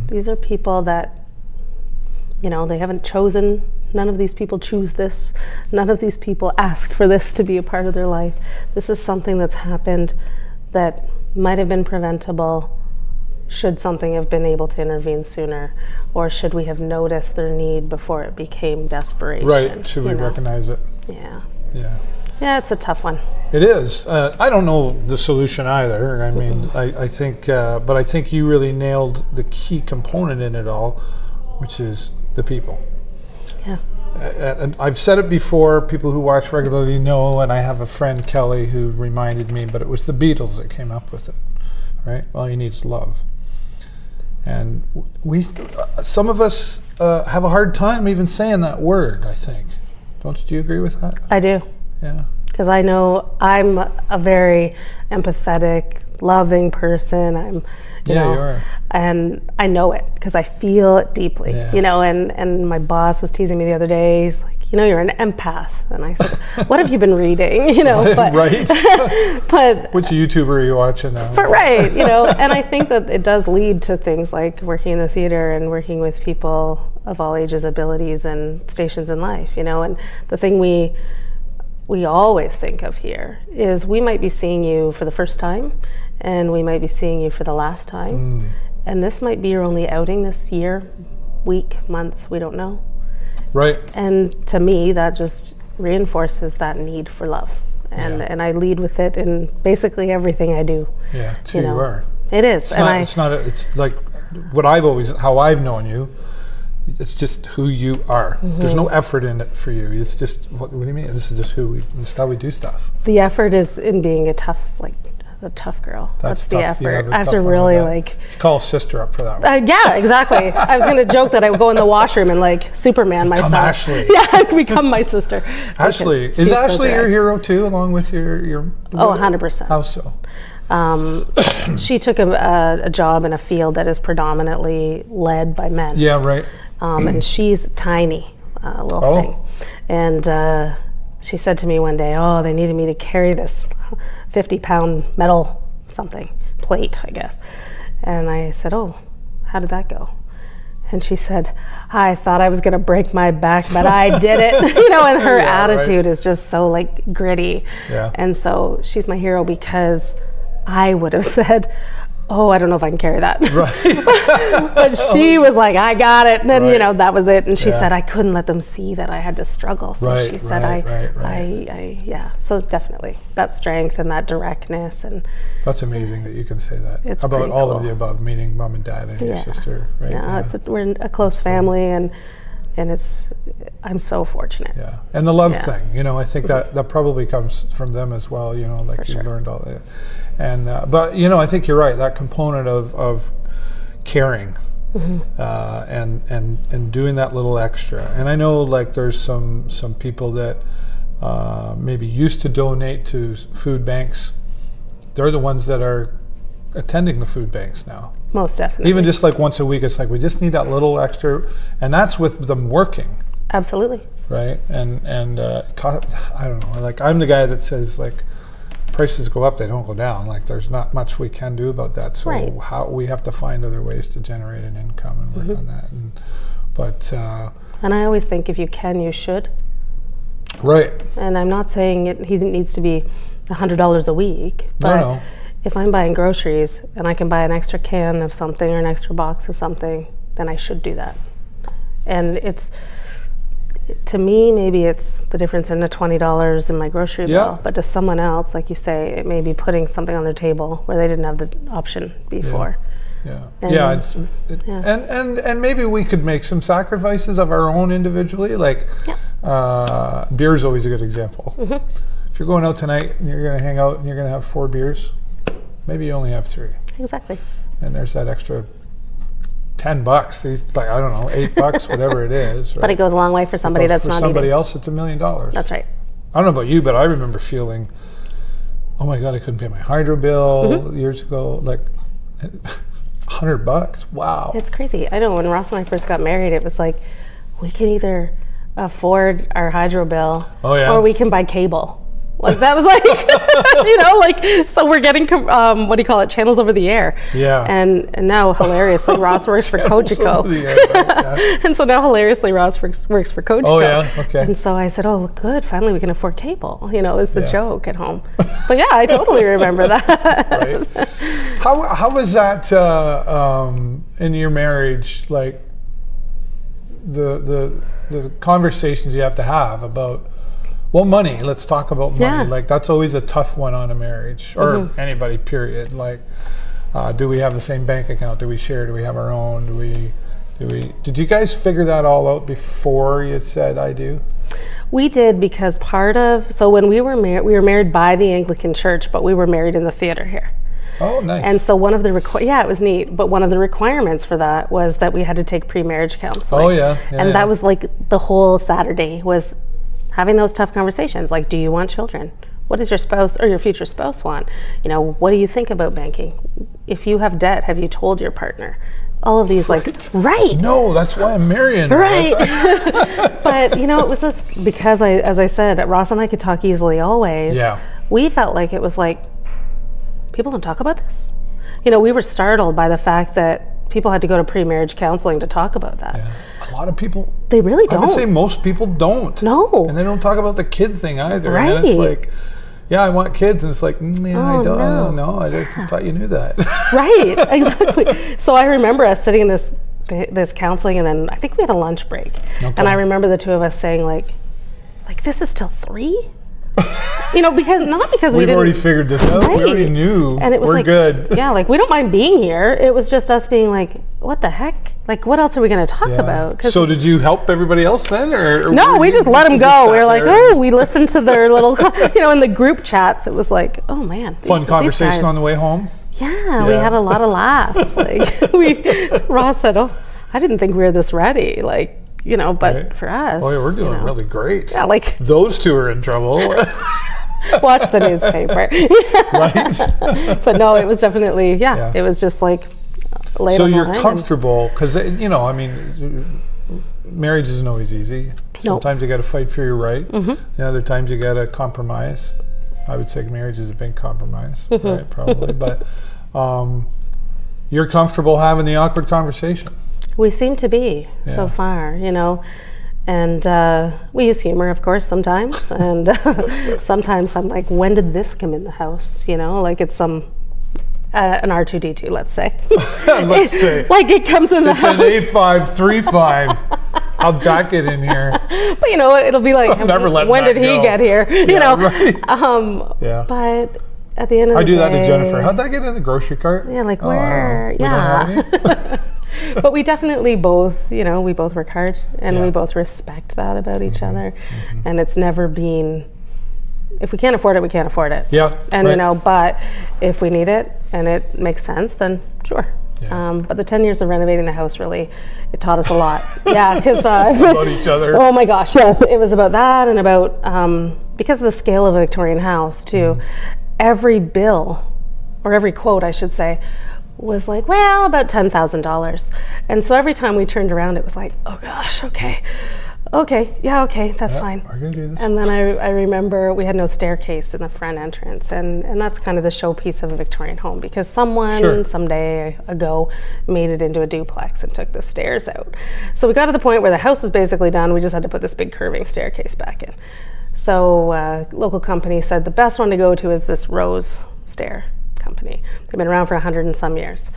These are people that, they haven't chosen. None of these people choose this. None of these people ask for this to be a part of their life. This is something that's happened that might have been preventable should something have been able to intervene sooner, or should we have noticed their need before it became desperation. Right, should we recognize it? Yeah, it's a tough one. It is. I don't know the solution either. I mean, I think, but I think you really nailed the key component in it all, which is the people. Yeah. and I've said it before, people who watch regularly know, and I have a friend, Kelly, who reminded me, but it was the Beatles that came up with it, right? All you need is love. And some of us have a hard time even saying that word, I think. Do you agree with that? I do. Yeah. Because I know I'm a very empathetic, loving person. I'm, you know, you are. And I know it because I feel it deeply, you know, and my boss was teasing me the other day. He's like, you know, you're an empath. And I said, what have you been reading? You know, but, right. but which YouTuber are you watching now? But right, you know, and I think that it does lead to things like working in the theater and working with people of all ages, abilities, and stations in life, you know. And the thing we always think of here is we might be seeing you for the first time, and we might be seeing you for the last time. And this might be your only outing this year, week, month, we don't know. Right. And to me, that just reinforces that need for love. And I lead with it in basically everything I do. Yeah, it's who you are. It is. It's like how I've known you. It's just who you are. There's no effort in it for you. It's just, what do you mean? This is just this is how we do stuff. The effort is in being a tough girl. That's the tough. effort. I have to really call sister up for that one. Yeah, exactly. I was going to joke that I would go in the washroom and like Superman myself. Ashley. Yeah, become my sister. Ashley. Is Ashley your hero too, along with your 100%. How so? She took a job in a field that is predominantly led by men. Yeah, right. And she's tiny, little thing. And she said to me one day, they needed me to carry this 50-pound metal plate, I guess. And I said, how did that go? And she said, I thought I was going to break my back, but I did it. You know, and her attitude is just so like gritty. Yeah. And so she's my hero because I would have said, I don't know if I can carry that. Right. But she was like, I got it. And then, you know, that was it. And she said, I couldn't let them see that I had to struggle. So she said, so definitely that strength and that directness. And that's amazing that you can say that. It's about all of the above, meaning mom and dad and your sister, right? Yeah, we're a close family, and I'm so fortunate. Yeah, and the love thing, you know, I think that probably comes from them as well, you know, like you learned all that. And but you know, I think you're right. That component of caring and doing that little extra. And I know like there's some people that maybe used to donate to food banks. They're the ones that are attending the food banks now. Most definitely. Even just like once a week, it's like we just need that little extra, and that's with them working. Absolutely. Right, and I don't know. Like I'm the guy that says like, prices go up, they don't go down. Like there's not much we can do about that. So how we have to find other ways to generate an income and work on that. And I always think if you can, you should. Right. And I'm not saying he needs to be $100 a week, but if I'm buying groceries and I can buy an extra can of something or an extra box of something, then I should do that. And to me, maybe it's the difference in the $20 in my grocery bill, but to someone else, like you say, it may be putting something on their table where they didn't have the option before. And maybe we could make some sacrifices of our own individually. Like beer is always a good example. If you're going out tonight and you're going to hang out and you're going to have 4 beers, maybe you only have 3. Exactly. And there's that extra $10. These, like, I don't know, $8, whatever it is. Right? But it goes a long way for somebody that's not eating. For somebody else, it's $1 million. That's right. I don't know about you, but I remember feeling, oh my God, I couldn't pay my hydro bill years ago. Like $100. Wow. It's crazy. I know when Ross and I first got married, it was like, we can either afford our hydro bill or we can buy cable. Like that was like, you know, like, so we're getting, channels over the air. Yeah. And now hilariously, Ross works for Cogeco. And so now hilariously, Ross works for Cogeco. Oh yeah, okay. And so I said, good, finally we can afford cable, you know, is the joke at home. But yeah, I totally remember that. Right. How was that in your marriage, like the conversations you have to have about, well, money. Let's talk about money. Yeah. Like that's always a tough one on a marriage or anybody. Period. Like, do we have the same bank account? Do we share? Do we have our own? Do we Did you guys figure that all out before you said I do? We did, because so when we were married by the Anglican Church, but we were married in the theater here. Oh, nice. And so one of the it was neat, but one of the requirements for that was that we had to take pre-marriage counseling. Oh, yeah. And that was like the whole Saturday was having those tough conversations. Like, do you want children? What does your spouse or your future spouse want? You know, what do you think about banking? If you have debt, have you told your partner? All of these, right. No, that's why I'm marrying her. Right. But, you know, it was just because as I said, Ross and I could talk easily always. Yeah. We felt like it was like, people don't talk about this. You know, we were startled by the fact that people had to go to pre-marriage counseling to talk about that. Yeah. A lot of people. They really don't. I would say most people don't. No. And they don't talk about the kid thing either. Right. And then it's like, yeah, I want kids. And it's like, I don't know. I thought you knew that. Right, exactly. So I remember us sitting in this counseling, and then I think we had a lunch break. Okay. And I remember the two of us saying like this is till 3? You know, because we We've already figured this out. Right. We already knew. And it was we're good. Yeah, like, we don't mind being here. It was just us being like, what the heck? Like, what else are we going to talk about? So did you help everybody else then? Or no, we just let them go. We were like, we listened to their little, in the group chats. It was like, oh, man. Fun conversation on the way home? Yeah, we had a lot of laughs. Ross said, I didn't think we were this ready. Like, but for us. Oh, yeah, we're doing really great. Yeah, like. Those two are in trouble. Watch the newspaper. Right. But no, it was definitely, it was just like, so you're comfortable, because, marriage isn't always easy. Sometimes you got to fight for your right. Mm-hmm. Other times you got to compromise. I would say marriage is a big compromise, right? Probably. But you're comfortable having the awkward conversation. We seem to be so far, and we use humor, of course, sometimes. And sometimes I'm like, when did this come in the house? Like it's an R2D2, let's say. Let's say. Like it comes in the house. It's an A535. How'd that get in here? But it'll be like, when did he get here? Right. But at the end of the day. I do that to Jennifer. How'd that get in the grocery cart? Yeah, like where? But we definitely both, we both work hard, and we both respect that about each other. Mm-hmm. And it's never been, if we can't afford it, we can't afford it. Yeah. And but if we need it and it makes sense, then sure. Yeah. But the 10 years of renovating the house really, it taught us a lot. Yeah, because about each other. Oh my gosh, yes, it was about that, and about because of the scale of a Victorian house too. Every bill, or every quote, I should say, was like, well, about $10,000. And so every time we turned around, it was like, oh gosh, okay, that's fine. We're gonna do this. And then I remember we had no staircase in the front entrance, and that's kind of the showpiece of a Victorian home, because someone someday ago made it into a duplex and took the stairs out. So we got to the point where the house was basically done. We just had to put this big curving staircase back in. So local company said the best one to go to is this Rose Stair company. They've been around for 100 and some years.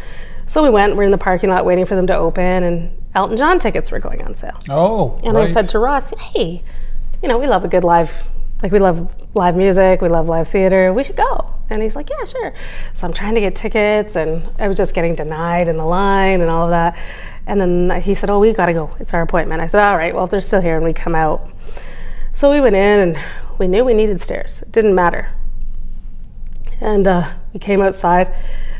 So we went, we're in the parking lot waiting for them to open, and Elton John tickets were going on sale. Oh, and I said to Ross, hey, we love a good live, we love live music, we love live theater, we should go. And he's like, yeah, sure. So I'm trying to get tickets, and I was just getting denied in the line and all of that. And then he said, we gotta go, it's our appointment. I said, all right, well, if they're still here, and we come out. So we went in, and we knew we needed stairs. It didn't matter. And we came outside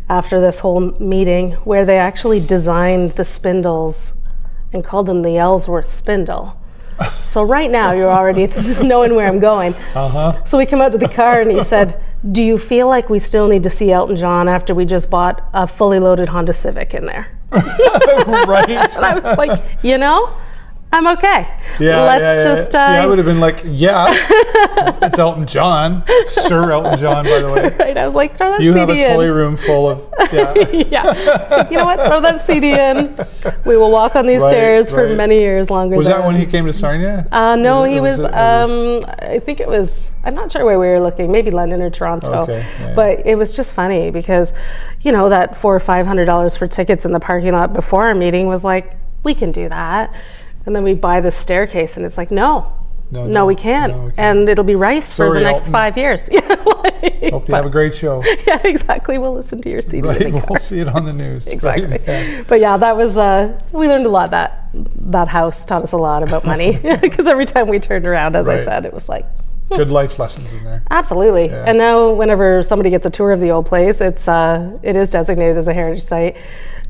after this whole meeting, where they actually designed the spindles and called them the Ellsworth spindle. So right now you're already knowing where I'm going. Uh-huh. So we come out to the car, and he said, do you feel like we still need to see Elton John after we just bought a fully loaded Honda Civic in there? Right. And I was like, I'm okay. Yeah, Let's just. See, I would have been like, it's Elton John, Sir Elton John, by the way. Right. I was like, throw that CD in. You have a toy room full of. Yeah. Yeah. So, you know what? Throw that CD in. We will walk on these stairs for many years longer. Was that when he came to Sarnia? No, he was. I think it was. I'm not sure where we were looking. Maybe London or Toronto. Okay. Yeah. But it was just funny because, that $400 or $500 for tickets in the parking lot before our meeting was like, we can do that. And then we buy this staircase, and it's like, no, we can't. And it'll be rice for the next 5 years. Hope you have a great show. Yeah, exactly. We'll listen to your CD. Right, in the car. we'll see it on the news. Exactly. Right? Yeah. But yeah, that was, we learned a lot. That house taught us a lot about money, because every time we turned around, as I Right. said, it was like, Good life lessons in there. absolutely. Yeah. And now whenever somebody gets a tour of the old place, it is designated as a heritage site.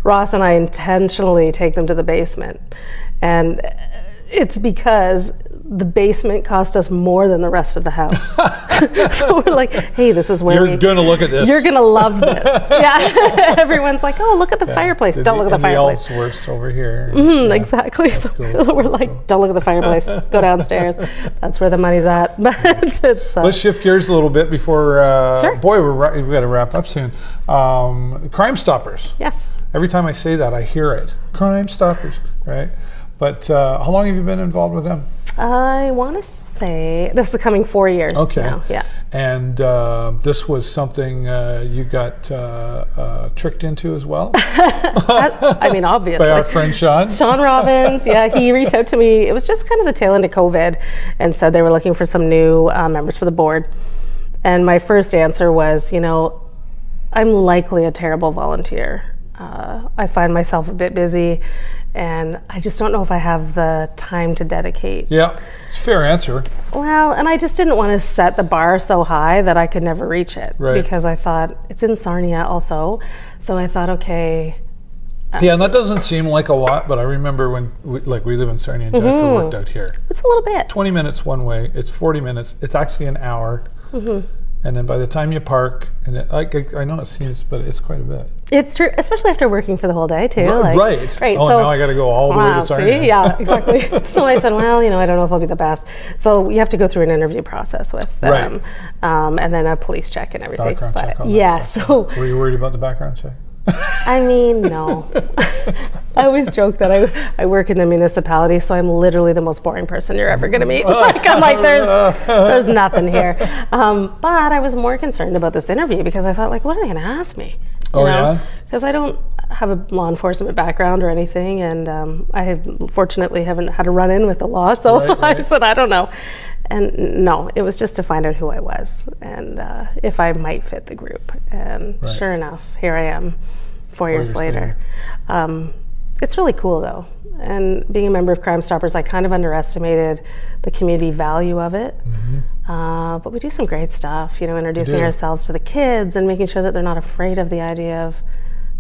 Ross and I intentionally take them to the basement. And it's because the basement cost us more than the rest of the house. So we're like, hey, this is where You're going to look at this. You're gonna love this. Yeah. Everyone's like, oh, look at the fireplace. Don't look at the fireplace. The Ellsworths over here. Yeah. Exactly. So cool. we're like, don't look at the fireplace. Go downstairs. That's where the money's at. But it's Let's shift gears a little bit before. Sure. Boy, we got to wrap up soon. Crime Stoppers. yes. Every time I say that, I hear it. Crime Stoppers, right? But how long have you been involved with them? I want to say this is coming 4 years now. Yeah. And this was something you got tricked into as well? I mean, obviously. By our friend Sean? Sean Robbins, yeah, he reached out to me. It was just kind of the tail end of COVID, and said they were looking for some new members for the board. And my first answer was, I'm likely a terrible volunteer. I find myself a bit busy, and I just don't know if I have the time to dedicate. Yeah, it's a fair answer. Well, and I just didn't want to set the bar so high that I could never reach it. Right. Because I thought, it's in Sarnia also, so I thought, okay. Yeah, and that doesn't seem like a lot, but I remember when we live in Sarnia and Jennifer worked out here. It's a little bit. 20 minutes one way, it's 40 minutes, it's actually an hour. And then by the time you park, and I know it seems, but it's quite a bit. It's true, especially after working for the whole day too. Right. Oh, so, now I got to go all the way to Sarnia. See? Yeah, exactly. So I said, well, I don't know if I'll be the best. So you have to go through an interview process with them, and then a police check and everything. Background check, all that yeah. stuff. So were you worried about the background check? I mean, no. I always joke that I work in the municipality, so I'm literally the most boring person you're ever going to meet. I'm like, there's nothing here. But I was more concerned about this interview because I thought, like, what are they going to ask me? Yeah? Because I don't have a law enforcement background or anything, and I fortunately haven't had a run-in with the law, so Right. I said, I don't know. And no, it was just to find out who I was and if I might fit the group. And sure enough, here I am 4 years later. It's really cool though. And being a member of Crime Stoppers, I kind of underestimated the community value of it. But we do some great stuff, introducing ourselves to the kids and making sure that they're not afraid of the idea of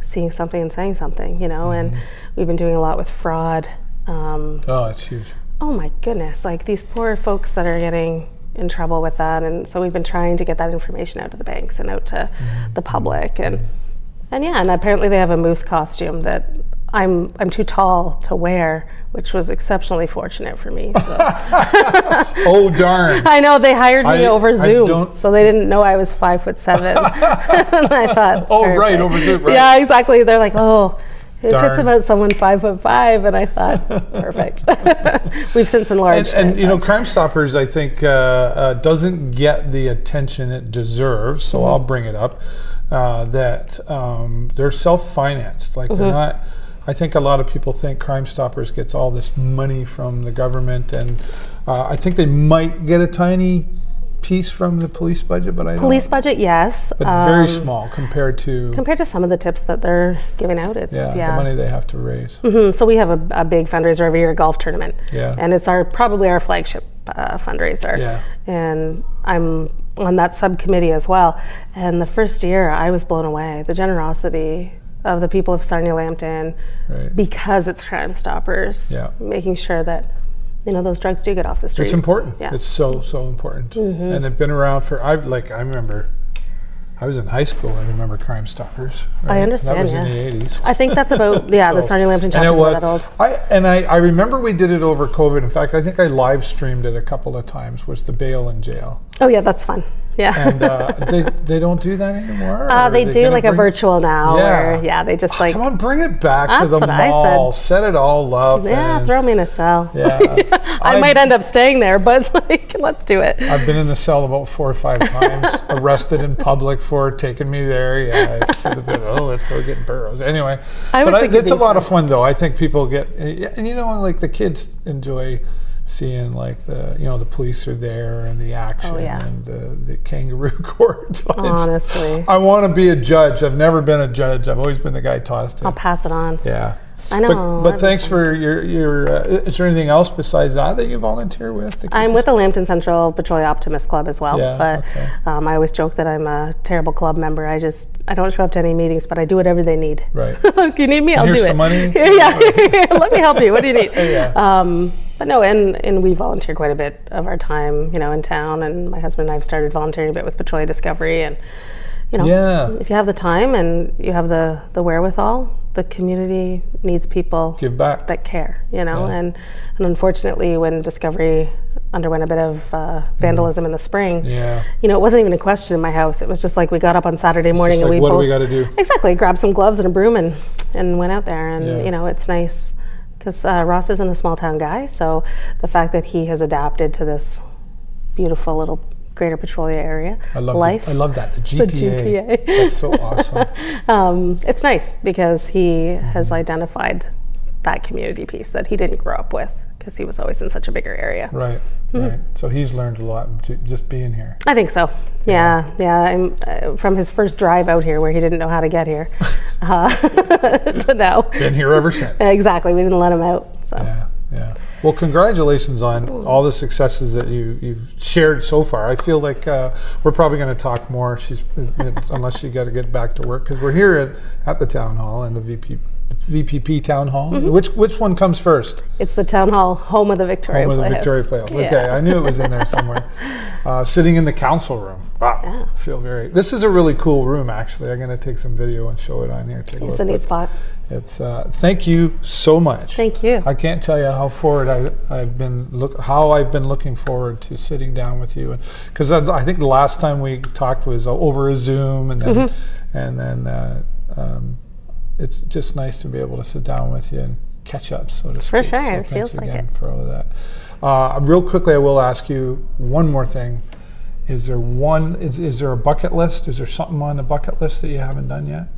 seeing something and saying something, and we've been doing a lot with fraud. Oh, it's huge. Oh my goodness, like these poor folks that are getting in trouble with that, and so we've been trying to get that information out to the banks and out to the public, and apparently they have a moose costume that I'm too tall to wear, which was exceptionally fortunate for me. So. Oh darn! I know they hired me over Zoom, so they didn't know I was 5'7", and I thought, oh perfect. right, over Zoom, right? Yeah, exactly. They're like, oh. It Darn. fits about someone 5'5", and I thought, perfect. We've since enlarged and Crime Stoppers, I think, doesn't get the attention it deserves. So I'll bring it up that they're self-financed. Like they're not. I think a lot of people think Crime Stoppers gets all this money from the government, and I think they might get a tiny piece from the police budget, but I don't. Police budget, yes. But very small compared to some of the tips that they're giving out. It's the money they have to raise. So we have a big fundraiser every year, a golf tournament. Yeah. And it's probably our flagship fundraiser. Yeah. And I'm on that subcommittee as well. And the first year I was blown away. The generosity of the people of Sarnia Lambton, because it's Crime Stoppers, making sure that those drugs do get off the street. It's important. Yeah. It's so important. And they've been around for. I remember. I was in high school. I remember Crime Stoppers. Right? I understand. That was in the 80s. I think that's about the Sarnia Lambton chapter is that old. I remember we did it over COVID. In fact, I think I live streamed it a couple of times. Was the bail in jail? Oh yeah, that's fun. Yeah. And they don't do that anymore? They do like a virtual now. Yeah. Or, they just like... Come on, bring it back to the what mall. I said. Set it all up. Yeah, throw me in a cell. Yeah. I might end up staying there, but let's do it. I've been in the cell about 4 or 5 times, arrested in public for taking me there. Yeah, it's a bit, let's go get Burrows. Anyway, it's a lot of fun though. I think people get, and like the kids enjoy seeing like the police are there and the action yeah. and the kangaroo court. So Honestly. I want to be a judge. I've never been a judge. I've always been the guy tossed in. I'll pass it on. Yeah. I know. But thanks for your is there anything else besides that you volunteer with? I'm with the Lambton Central Petrolia Optimist Club as well. Yeah, but okay. I always joke that I'm a terrible club member. I don't show up to any meetings, but I do whatever they need. Right. If you need me, I'll do it. Here's some money. Yeah. Let me help you. What do you need? Yeah. But no, and we volunteer quite a bit of our time, in town. And my husband and I have started volunteering a bit with Petrolia Discovery. And, if you have the time and you have the wherewithal, the community needs people give back that care, and unfortunately when Discovery underwent a bit of vandalism in the spring, it wasn't even a question in my house. It was just like we got up on Saturday morning and we what both, do we got to do? Exactly, grabbed some gloves and a broom and went out there, and it's nice because Ross isn't a small town guy, so the fact that he has adapted to this beautiful little Greater Petrolia area. I love that. The GPA. That's so awesome. It's nice because he has identified that community piece that he didn't grow up with because he was always in such a bigger area. Right. Right. So he's learned a lot just being here. I think so. Yeah. I'm, from his first drive out here where he didn't know how to get here to now. Been here ever since. Exactly. We didn't let him out. So. Yeah. Well, congratulations on all the successes that you've shared so far. I feel like we're probably going to talk more. Unless you got to get back to work, because we're here at the town hall and the VPP town hall. Mm-hmm. Which one comes first? It's the town hall, home of the Victoria Playhouse. Home of the Victoria Playhouse. Yeah. Okay, I knew it was in there somewhere. Sitting in the council room. Wow, yeah. This is a really cool room. Actually, I'm going to take some video and show it on here. It's a neat spot. It's thank you so much. Thank you. I can't tell you how I've been looking forward to sitting down with you, because I think the last time we talked was over a Zoom, and then it's just nice to be able to sit down with you and catch up, so to speak. For sure, so it feels like it. For all of that. Real quickly, I will ask you one more thing. Is there a bucket list? Is there something on the bucket list that you haven't done yet?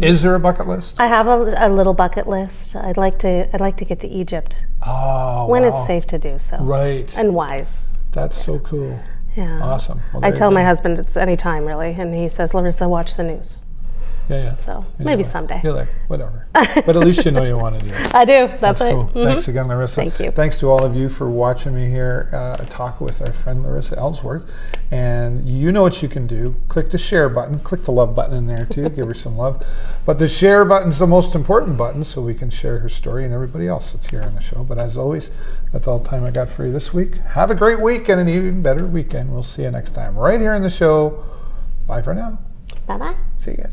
Is there a bucket list? I have a little bucket list. I'd like to get to Egypt. Oh, when it's safe to do so. Right. And wise. That's so cool. Yeah. Awesome. Well, I tell my husband it's any time really, and he says, Laurissa, watch the news. Yeah. So maybe someday. You're like, whatever. But at least you know you want to do it. I do. That's right. Cool. Thanks again, Laurissa. Thank you. Thanks to all of you for watching me here talk with our friend Laurissa Ellsworth. And you know what you can do. Click the share button. Click the love button in there too. Give her some love. But the share button's the most important button, so we can share her story and everybody else that's here on the show. But as always, that's all the time I got for you this week. Have a great week and an even better weekend. We'll see you next time right here in the show. Bye for now. Bye-bye. See ya.